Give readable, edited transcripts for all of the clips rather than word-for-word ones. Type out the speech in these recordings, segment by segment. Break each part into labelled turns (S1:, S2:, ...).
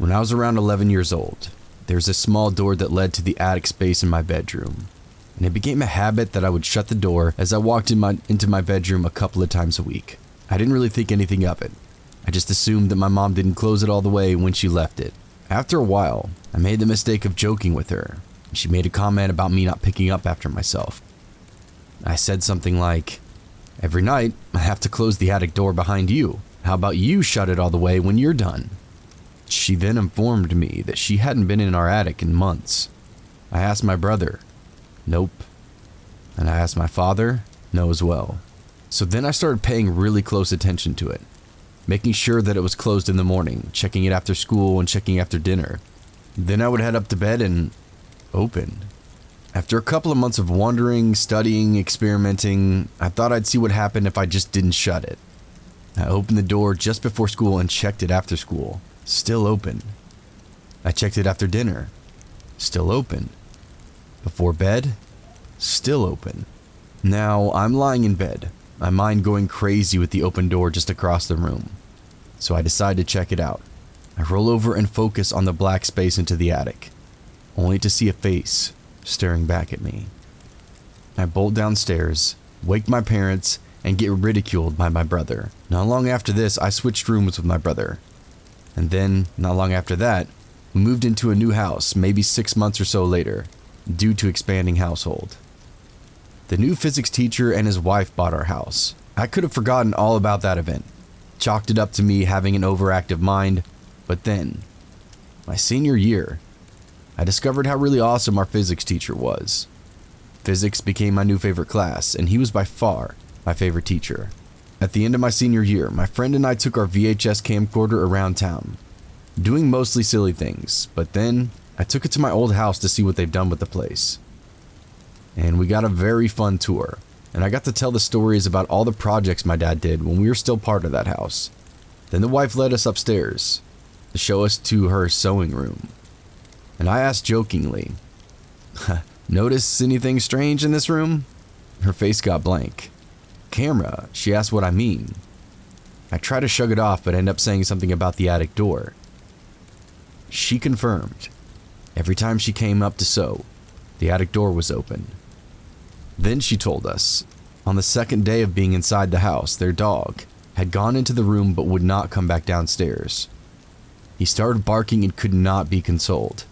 S1: When I was around 11 years old, there was a small door that led to the attic space in my bedroom, and it became a habit that I would shut the door as I walked into my bedroom a couple of times a week. I didn't really think anything of it. I just assumed that my mom didn't close it all the way when she left it. After a while, I made the mistake of joking with her. She made a comment about me not picking up after myself. I said something like, "Every night, I have to close the attic door behind you. How about you shut it all the way when you're done?" She then informed me that she hadn't been in our attic in months. I asked my brother. Nope. And I asked my father. No as well. So then I started paying really close attention to it, making sure that it was closed in the morning, checking it after school and checking after dinner. Then I would head up to bed and open. After a couple of months of wondering, studying, experimenting, I thought I'd see what happened if I just didn't shut it. I opened the door just before school and checked it after school. Still open. I checked it after dinner. Still open. Before bed. Still open. Now I'm lying in bed, my mind going crazy with the open door just across the room. So I decide to check it out. I roll over and focus on the black space into the attic, only to see a face staring back at me. I bolt downstairs, wake my parents, and get ridiculed by my brother. Not long after this, I switched rooms with my brother. And then, not long after that, we moved into a new house maybe 6 months or so later, due to expanding household. The new physics teacher and his wife bought our house. I could have forgotten all about that event, chalked it up to me having an overactive mind, but then, my senior year, I discovered how really awesome our physics teacher was. Physics became my new favorite class, and he was by far my favorite teacher. At the end of my senior year, my friend and I took our VHS camcorder around town, doing mostly silly things, but then I took it to my old house to see what they've done with the place. And we got a very fun tour, and I got to tell the stories about all the projects my dad did when we were still part of that house. Then the wife led us upstairs to show us to her sewing room. And I asked jokingly, "Notice anything strange in this room?" Her face got blank. "Camera," she asked what I mean. I try to shrug it off but end up saying something about the attic door. She confirmed. Every time she came up to sew, the attic door was open. Then she told us, on the second day of being inside the house, their dog had gone into the room but would not come back downstairs. He started barking and could not be consoled,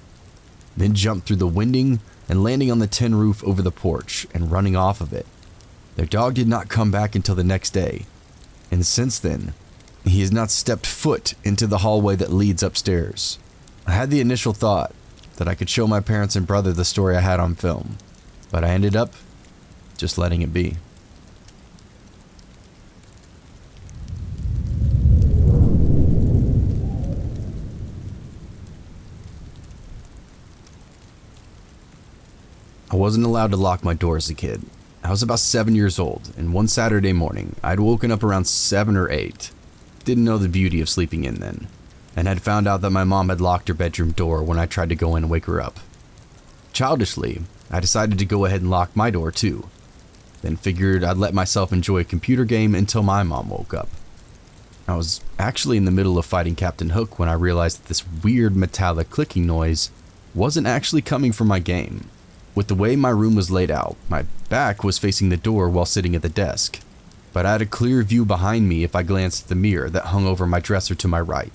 S1: then jumped through the winding and landing on the tin roof over the porch and running off of it. Their dog did not come back until the next day, and since then, he has not stepped foot into the hallway that leads upstairs. I had the initial thought that I could show my parents and brother the story I had on film, but I ended up just letting it be. I wasn't allowed to lock my door as a kid. I was about 7 years old, and one Saturday morning, I'd woken up around 7 or 8. Didn't know the beauty of sleeping in then, and had found out that my mom had locked her bedroom door when I tried to go in and wake her up. Childishly, I decided to go ahead and lock my door too, then figured I'd let myself enjoy a computer game until my mom woke up. I was actually in the middle of fighting Captain Hook when I realized that this weird metallic clicking noise wasn't actually coming from my game. With the way my room was laid out, my back was facing the door while sitting at the desk, but I had a clear view behind me if I glanced at the mirror that hung over my dresser to my right.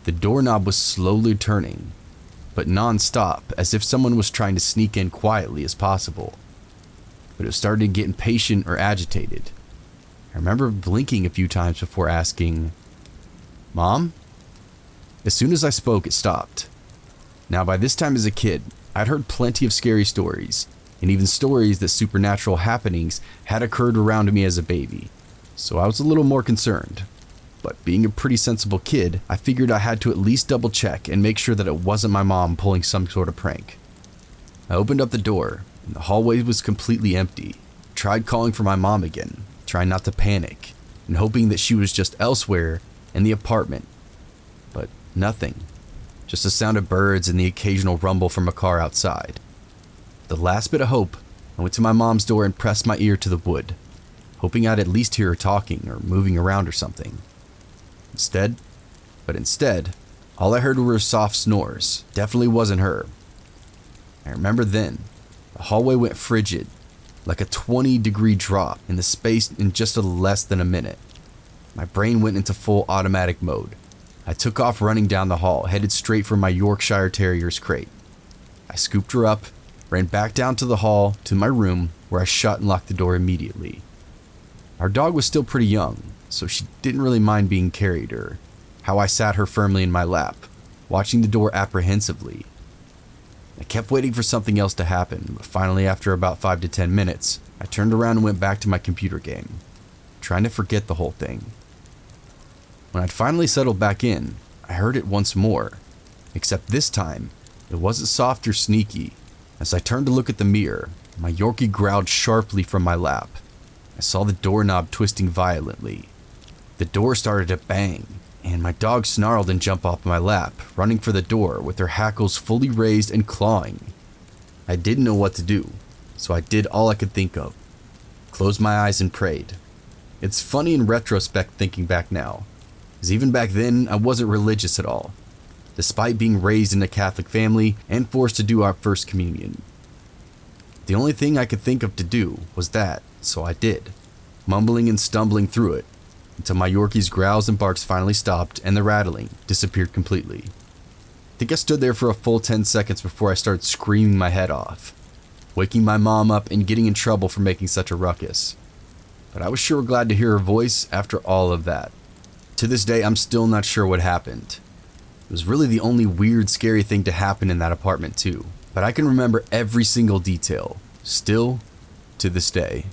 S1: The doorknob was slowly turning, but non-stop, as if someone was trying to sneak in quietly as possible. But it started to get impatient or agitated. I remember blinking a few times before asking, "Mom?" As soon as I spoke, it stopped. Now, by this time as a kid, I'd heard plenty of scary stories, and even stories that supernatural happenings had occurred around me as a baby, so I was a little more concerned. But being a pretty sensible kid, I figured I had to at least double check and make sure that it wasn't my mom pulling some sort of prank. I opened up the door, and the hallway was completely empty. Tried calling for my mom again, trying not to panic, and hoping that she was just elsewhere in the apartment, but nothing. Just the sound of birds and the occasional rumble from a car outside. The last bit of hope, I went to my mom's door and pressed my ear to the wood, hoping I'd at least hear her talking or moving around or something. Instead, All I heard were soft snores. Definitely wasn't her. I remember then, the hallway went frigid, like a 20-degree drop in the space in just less than a minute. My brain went into full automatic mode. I took off running down the hall, headed straight for my Yorkshire Terrier's crate. I scooped her up, ran back down to the hall to my room, where I shut and locked the door immediately. Our dog was still pretty young, so she didn't really mind being carried or how I sat her firmly in my lap, watching the door apprehensively. I kept waiting for something else to happen, but finally after about 5 to 10 minutes, I turned around and went back to my computer game, trying to forget the whole thing. When I'd finally settled back in, I heard it once more, except this time, it wasn't soft or sneaky. As I turned to look at the mirror, my Yorkie growled sharply from my lap. I saw the doorknob twisting violently. The door started to bang, and my dog snarled and jumped off my lap, running for the door with her hackles fully raised and clawing. I didn't know what to do, so I did all I could think of. Closed my eyes and prayed. It's funny in retrospect thinking back now, because even back then I wasn't religious at all, despite being raised in a Catholic family and forced to do our first communion. The only thing I could think of to do was that, so I did, mumbling and stumbling through it, until my Yorkie's growls and barks finally stopped and the rattling disappeared completely. I think I stood there for a full 10 seconds before I started screaming my head off, waking my mom up and getting in trouble for making such a ruckus. But I was sure glad to hear her voice after all of that. To this day, I'm still not sure what happened. It was really the only weird, scary thing to happen in that apartment too, but I can remember every single detail, still to this day.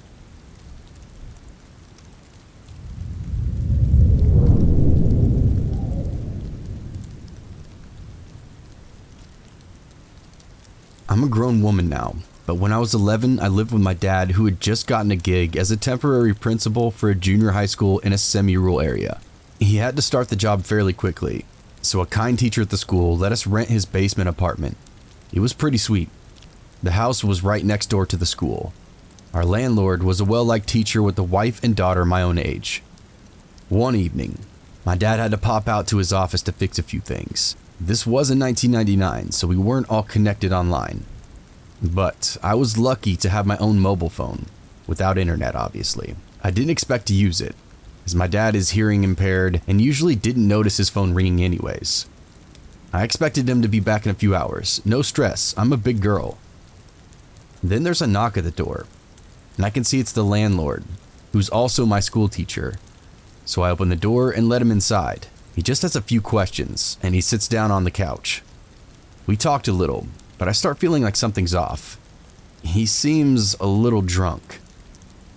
S1: I'm a grown woman now, but when I was 11, I lived with my dad who had just gotten a gig as a temporary principal for a junior high school in a semi-rural area. He had to start the job fairly quickly, so a kind teacher at the school let us rent his basement apartment. It was pretty sweet. The house was right next door to the school. Our landlord was a well-liked teacher with a wife and daughter my own age. One evening, my dad had to pop out to his office to fix a few things. This was in 1999, so we weren't all connected online. But I was lucky to have my own mobile phone, without internet obviously. I didn't expect to use it, as my dad is hearing impaired and usually didn't notice his phone ringing anyways. I expected him to be back in a few hours. No stress, I'm a big girl. Then there's a knock at the door, and I can see it's the landlord, who's also my school teacher. So I open the door and let him inside. He just has a few questions, and he sits down on the couch. We talked a little, but I start feeling like something's off. He seems a little drunk.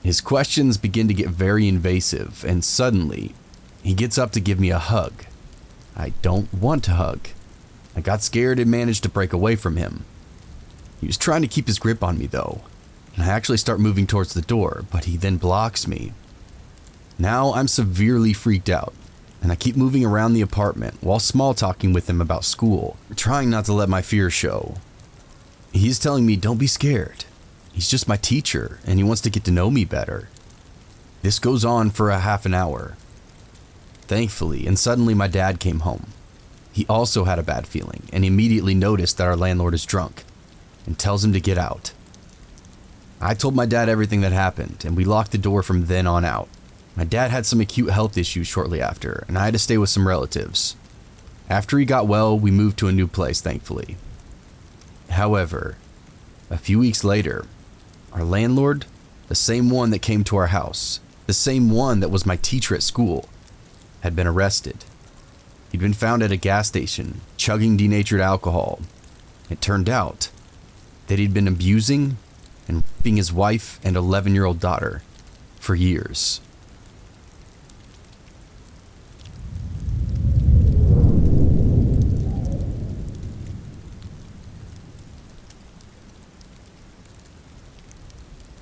S1: His questions begin to get very invasive, and suddenly, he gets up to give me a hug. I don't want to hug. I got scared and managed to break away from him. He was trying to keep his grip on me though, and I actually start moving towards the door, but he then blocks me. Now I'm severely freaked out, and I keep moving around the apartment while small talking with him about school, trying not to let my fear show. He's telling me don't be scared. He's just my teacher, and he wants to get to know me better. This goes on for a half an hour. Thankfully, and suddenly my dad came home. He also had a bad feeling, and immediately noticed that our landlord is drunk, and tells him to get out. I told my dad everything that happened, and we locked the door from then on out. My dad had some acute health issues shortly after, and I had to stay with some relatives. After he got well, we moved to a new place, thankfully. However, a few weeks later, our landlord, the same one that came to our house, the same one that was my teacher at school, had been arrested. He'd been found at a gas station, chugging denatured alcohol. It turned out that he'd been abusing and raping his wife and 11-year-old daughter for years.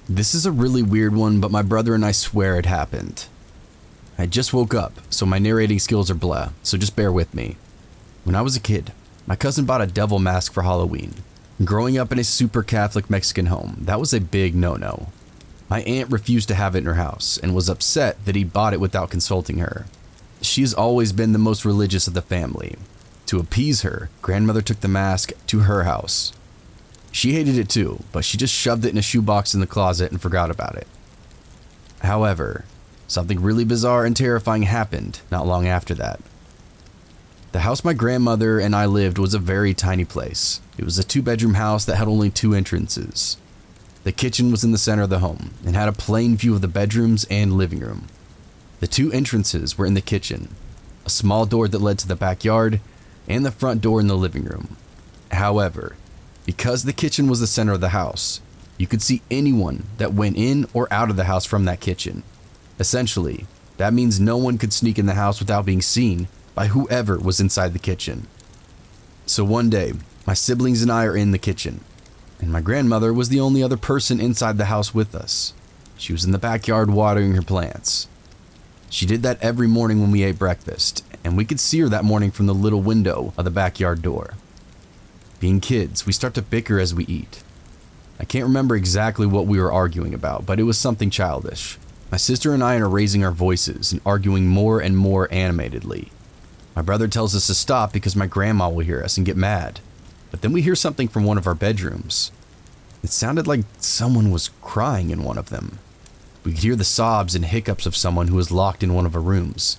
S1: This is a really weird one, but my brother and I swear it happened. I just woke up, so my narrating skills are blah, so just bear with me. When I was a kid, my cousin bought a devil mask for Halloween. Growing up in a super Catholic Mexican home, that was a big no-no. My aunt refused to have it in her house and was upset that he bought it without consulting her. She has always been the most religious of the family, To appease her, grandmother took the mask to her house. She hated it too, but she just shoved it in a shoebox in the closet and forgot about it. However, something really bizarre and terrifying happened not long after that. The house my grandmother and I lived was a very tiny place. It was a 2-bedroom house that had only 2 entrances. The kitchen was in the center of the home and had a plain view of the bedrooms and living room. The 2 entrances were in the kitchen, a small door that led to the backyard, and the front door in the living room. However, because the kitchen was the center of the house, you could see anyone that went in or out of the house from that kitchen. Essentially, that means no one could sneak in the house without being seen by whoever was inside the kitchen. So one day, my siblings and I are in the kitchen, and my grandmother was the only other person inside the house with us. She was in the backyard watering her plants. She did that every morning when we ate breakfast, and we could see her that morning from the little window of the backyard door. Being kids, we start to bicker as we eat. I can't remember exactly what we were arguing about, but it was something childish. My sister and I are raising our voices and arguing more and more animatedly. My brother tells us to stop because my grandma will hear us and get mad. But then we hear something from one of our bedrooms. It sounded like someone was crying in one of them. We could hear the sobs and hiccups of someone who was locked in one of our rooms.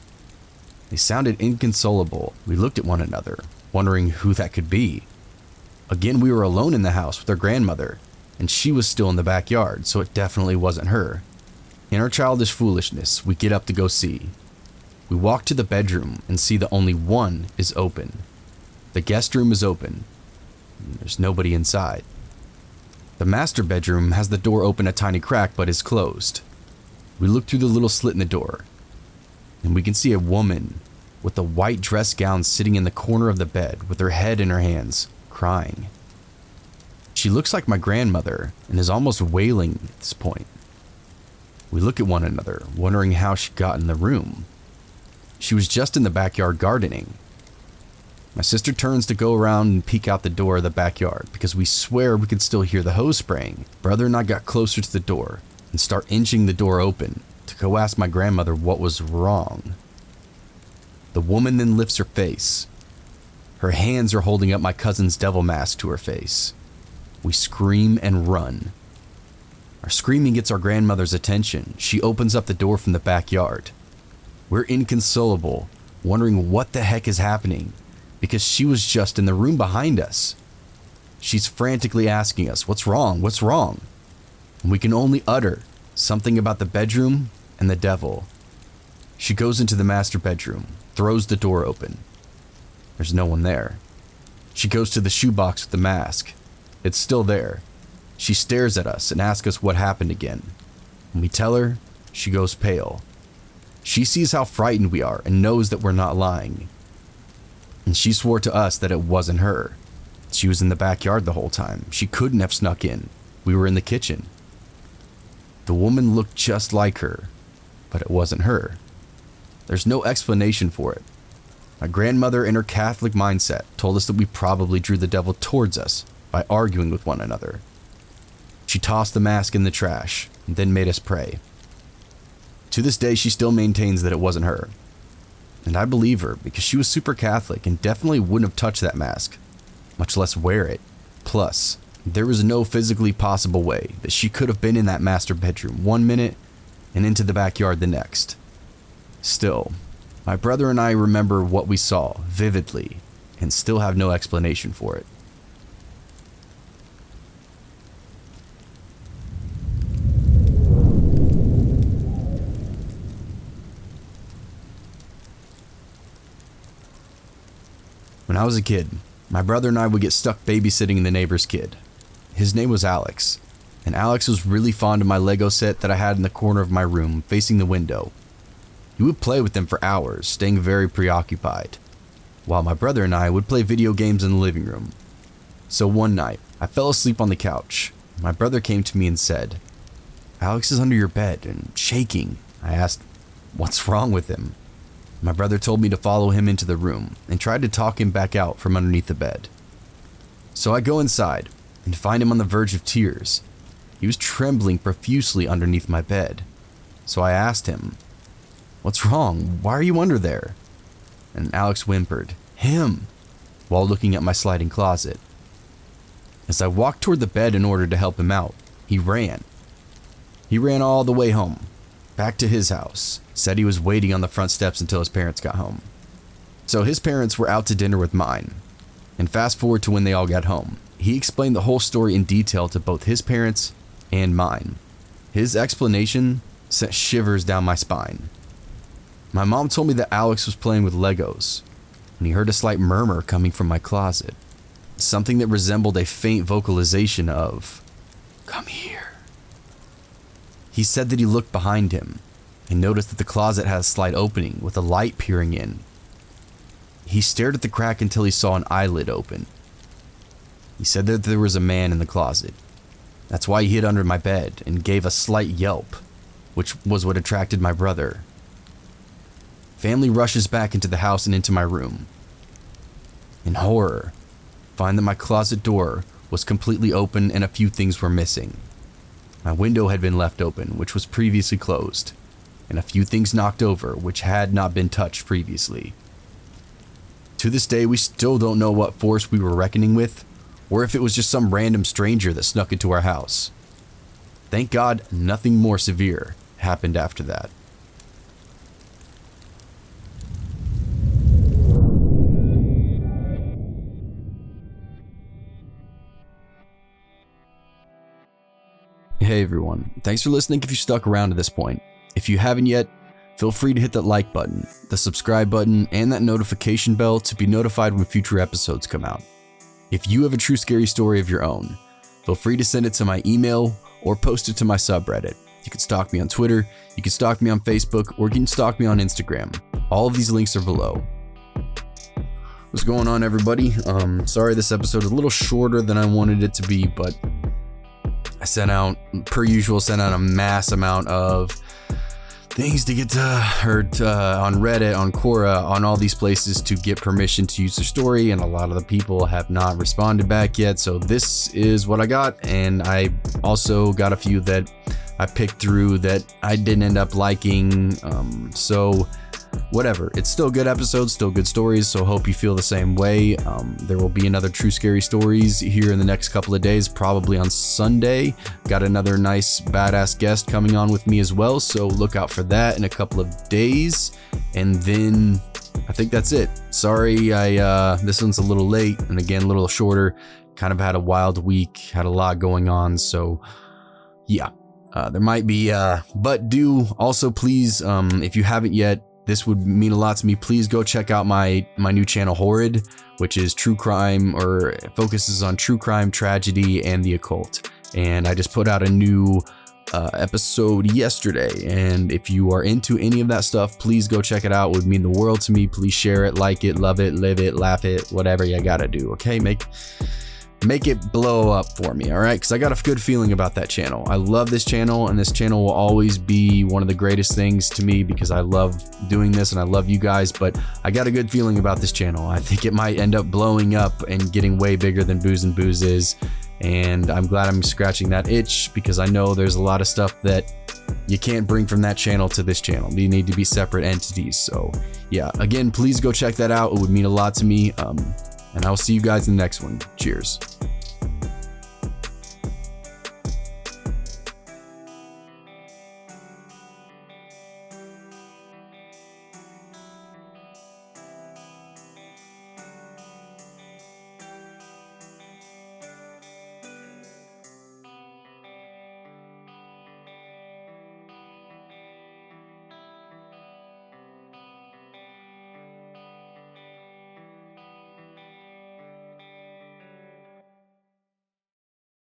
S1: They sounded inconsolable. We looked at one another, wondering who that could be. Again, we were alone in the house with our grandmother, and she was still in the backyard, so it definitely wasn't her. In our childish foolishness, we get up to go see. We walk to the bedroom and see that only one is open. The guest room is open. There's nobody inside. The master bedroom has the door open a tiny crack but is closed. We look through the little slit in the door, and we can see a woman with a white dress gown sitting in the corner of the bed with her head in her hands, crying. She looks like my grandmother and is almost wailing at this point. We look at one another, wondering how she got in the room. She was just in the backyard gardening. My sister turns to go around and peek out the door of the backyard because we swear we could still hear the hose spraying. Brother and I got closer to the door and start inching the door open to go ask my grandmother what was wrong. The woman then lifts her face. Her hands are holding up my cousin's devil mask to her face. We scream and run. Our screaming gets our grandmother's attention. She opens up the door from the backyard. We're inconsolable, wondering what the heck is happening, because she was just in the room behind us. She's frantically asking us, "What's wrong? What's wrong?" And we can only utter something about the bedroom and the devil. She goes into the master bedroom, throws the door open. There's no one there. She goes to the shoebox with the mask. It's still there. She stares at us and asks us what happened again. When we tell her, she goes pale. She sees how frightened we are and knows that we're not lying. And she swore to us that it wasn't her. She was in the backyard the whole time. She couldn't have snuck in. We were in the kitchen. The woman looked just like her, but it wasn't her. There's no explanation for it. My grandmother, in her Catholic mindset, told us that we probably drew the devil towards us by arguing with one another. She tossed the mask in the trash and then made us pray. To this day, she still maintains that it wasn't her. And I believe her because she was super Catholic and definitely wouldn't have touched that mask, much less wear it. Plus, there was no physically possible way that she could have been in that master bedroom 1 minute and into the backyard the next. Still, my brother and I remember what we saw vividly and still have no explanation for it. When I was a kid, my brother and I would get stuck babysitting the neighbor's kid. His name was Alex, and Alex was really fond of my Lego set that I had in the corner of my room facing the window. He would play with them for hours, staying very preoccupied, while my brother and I would play video games in the living room. So one night, I fell asleep on the couch. My brother came to me and said, "Alex is under your bed and shaking." I asked, "What's wrong with him?" My brother told me to follow him into the room and tried to talk him back out from underneath the bed. So I go inside and find him on the verge of tears. He was trembling profusely underneath my bed. So I asked him, "What's wrong? Why are you under there?" And Alex whimpered, "Him. while looking at my sliding closet. As I walked toward the bed in order to help him out, he ran. He ran all the way home, back to his house, said he was waiting on the front steps until his parents got home. So his parents were out to dinner with mine, and fast forward to when they all got home. He explained the whole story in detail to both his parents and mine. His explanation sent shivers down my spine. My mom told me that Alex was playing with Legos when he heard a slight murmur coming from my closet, something that resembled a faint vocalization of, "Come here." He said that he looked behind him and noticed that the closet had a slight opening with a light peering in. He stared at the crack until he saw an eyelid open. He said that there was a man in the closet. That's why he hid under my bed and gave a slight yelp, which was what attracted my brother. Family rushes back into the house and into my room. In horror, find that my closet door was completely open and a few things were missing. My window had been left open, which was previously closed, and a few things knocked over, which had not been touched previously. To this day, we still don't know what force we were reckoning with, or if it was just some random stranger that snuck into our house. Thank God nothing more severe happened after that. Hey everyone, thanks for listening if you stuck around to this point. If you haven't yet, feel free to hit that like button, the subscribe button, and that notification bell to be notified when future episodes come out. If you have a true scary story of your own, feel free to send it to my email or post it to my subreddit. You can stalk me on Twitter, you can stalk me on Facebook, or you can stalk me on Instagram. All of these links are below. What's going on, everybody? Sorry this episode is a little shorter than I wanted it to be, but I sent out a mass amount of things to get to on Reddit, on Quora, on all these places to get permission to use their story, and a lot of the people have not responded back yet, so this is what I got. And I also got a few that I picked through that I didn't end up liking, so whatever. It's still good episodes, still good stories, so hope you feel the same way. There will be another True Scary Stories here in the next couple of days, probably on Sunday. Got another nice badass guest coming on with me as well, so look out for that in a couple of days. And then I think that's it. Sorry, this one's a little late, and again, a little shorter. Kind of had a wild week, had a lot going on, so yeah. There might be, but do also please, if you haven't yet, this would mean a lot to me. Please go check out my new channel Horrid, which is true crime, or focuses on true crime, tragedy, and the occult. And I just put out a new episode yesterday. And if you are into any of that stuff, please go check it out. It would mean the world to me. Please share it, like it, love it, live it, laugh it, whatever you gotta do. Okay, make it blow up for me, all right? Because I got a good feeling about that channel. I love this channel, and this channel will always be one of the greatest things to me because I love doing this and I love you guys, but I got a good feeling about this channel. I think it might end up blowing up and getting way bigger than Booze and Booze is, and I'm glad I'm scratching that itch because I know there's a lot of stuff that you can't bring from that channel to this channel. They need to be separate entities. So yeah, again, please go check that out. It would mean a lot to me. And I'll see you guys in the next one. Cheers.